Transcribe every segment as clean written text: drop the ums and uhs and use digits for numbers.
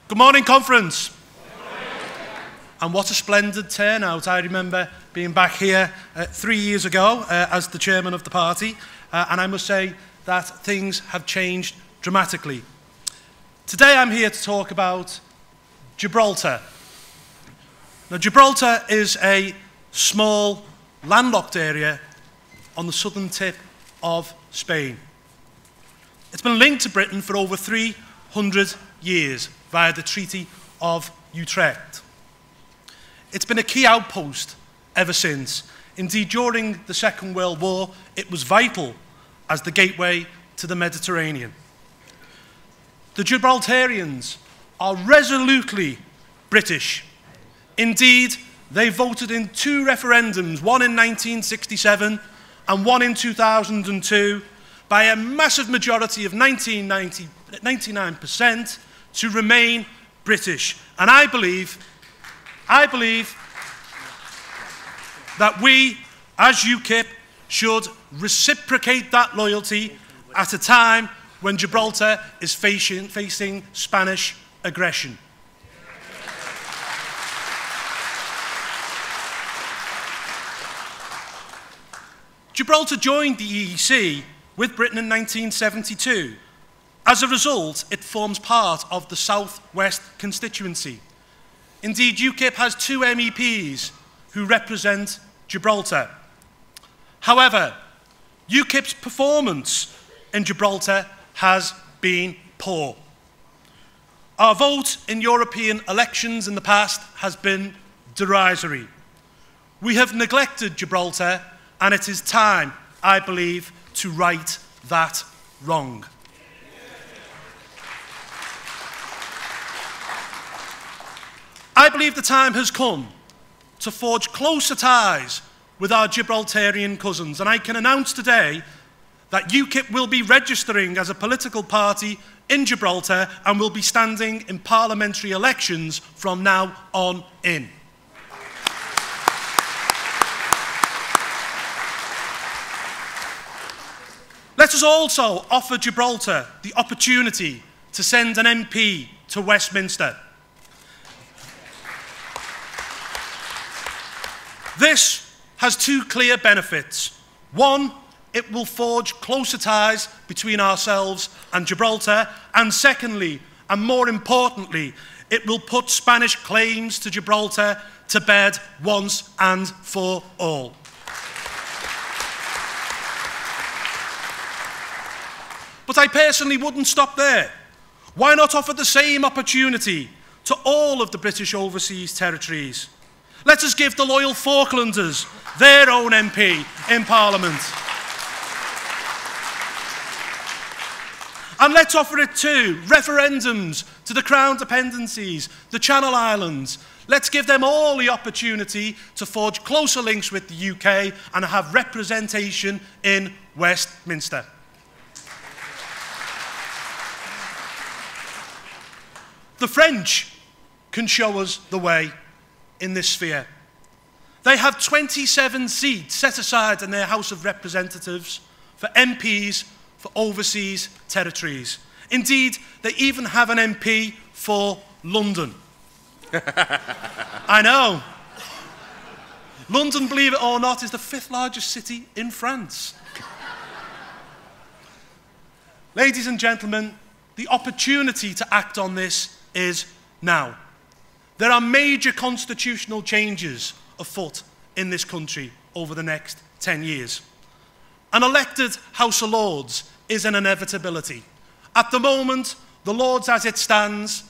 Good morning, conference. And what a splendid turnout. I remember being back here 3 years ago as the chairman of the party, and I must say that things have changed dramatically. Today I'm here to talk about Gibraltar. Now, Gibraltar is a small, landlocked area on the southern tip of Spain. It's been linked to Britain for over 300 years via the Treaty of Utrecht. It's been a key outpost ever since. Indeed, during the Second World War, it was vital as the gateway to the Mediterranean. The Gibraltarians are resolutely British. Indeed, they voted in 2 referendums, one in 1967 and one in 2002, by a massive majority of 99% to remain British. And I believe that we, as UKIP, should reciprocate that loyalty at a time when Gibraltar is facing Spanish aggression. Gibraltar joined the EEC with Britain in 1972. As a result, it forms part of the South West constituency. Indeed, UKIP has 2 MEPs who represent Gibraltar. However, UKIP's performance in Gibraltar has been poor. Our vote in European elections in the past has been derisory. We have neglected Gibraltar, and it is time, I believe, to right that wrong. I believe the time has come to forge closer ties with our Gibraltarian cousins, and I can announce today that UKIP will be registering as a political party in Gibraltar and will be standing in parliamentary elections from now on in. Let us also offer Gibraltar the opportunity to send an MP to Westminster. This has 2 clear benefits. One, it will forge closer ties between ourselves and Gibraltar. And secondly, and more importantly, it will put Spanish claims to Gibraltar to bed once and for all. But I personally wouldn't stop there. Why not offer the same opportunity to all of the British overseas territories? Let us give the loyal Falklanders their own MP in Parliament. And let's offer it too, referendums to the Crown dependencies, the Channel Islands. Let's give them all the opportunity to forge closer links with the UK and have representation in Westminster. The French can show us the way in this sphere. They have 27 seats set aside in their House of Representatives for MPs for overseas territories. Indeed, they even have an MP for London. I know. London, believe it or not, is the 5th largest city in France. Ladies and gentlemen, the opportunity to act on this is now. There are major constitutional changes afoot in this country over the next 10 years. An elected House of Lords is an inevitability. At the moment, the Lords as it stands,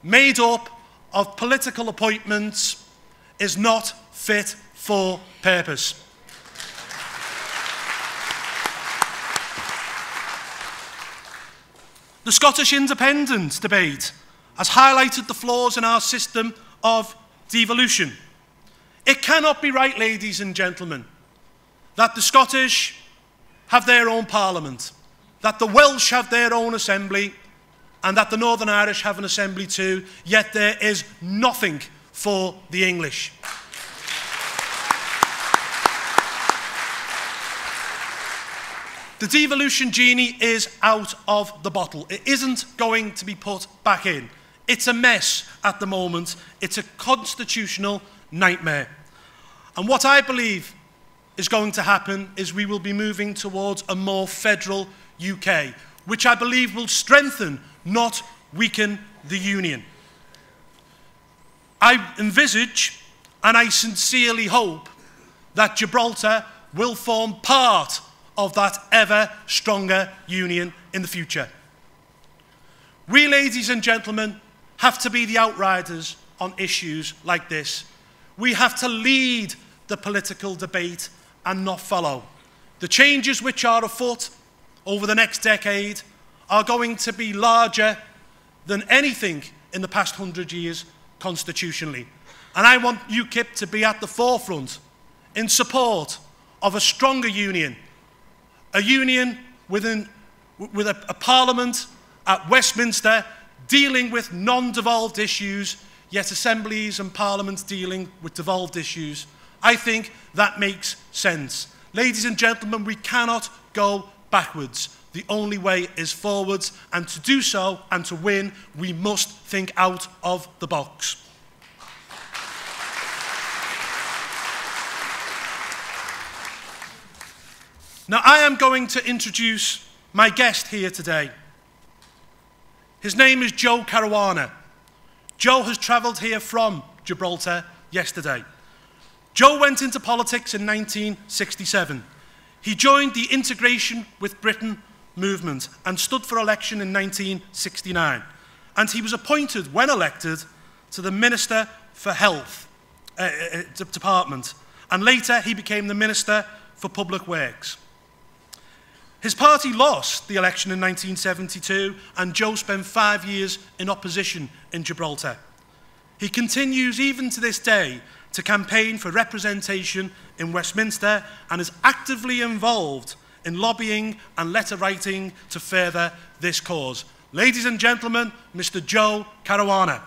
made up of political appointments, is not fit for purpose. The Scottish independence debate has highlighted the flaws in our system of devolution. It cannot be right, ladies and gentlemen, that the Scottish have their own parliament, that the Welsh have their own assembly, and that the Northern Irish have an assembly too, yet there is nothing for the English. The devolution genie is out of the bottle. It isn't going to be put back in. It's a mess at the moment. It's a constitutional nightmare. And what I believe is going to happen is we will be moving towards a more federal UK, which I believe will strengthen, not weaken, the Union. I envisage, and I sincerely hope, that Gibraltar will form part of that ever stronger Union in the future. We, ladies and gentlemen, have to be the outriders on issues like this. We have to lead the political debate and not follow. The changes which are afoot over the next decade are going to be larger than anything in the past 100 years constitutionally. And I want UKIP to be at the forefront in support of a stronger union, a union with a parliament at Westminster dealing with non-devolved issues, yet assemblies and parliaments dealing with devolved issues. I think that makes sense. Ladies and gentlemen, we cannot go backwards. The only way is forwards, and to do so and to win, we must think out of the box. Now, I am going to introduce my guest here today. His name is Joe Caruana. Joe has travelled here from Gibraltar yesterday. Joe went into politics in 1967. He joined the Integration with Britain movement and stood for election in 1969. And he was appointed, when elected, to the Minister for Health department. And later he became the Minister for Public Works. His party lost the election in 1972, and Joe spent 5 years in opposition in Gibraltar. He continues, even to this day, to campaign for representation in Westminster and is actively involved in lobbying and letter writing to further this cause. Ladies and gentlemen, Mr. Joe Caruana.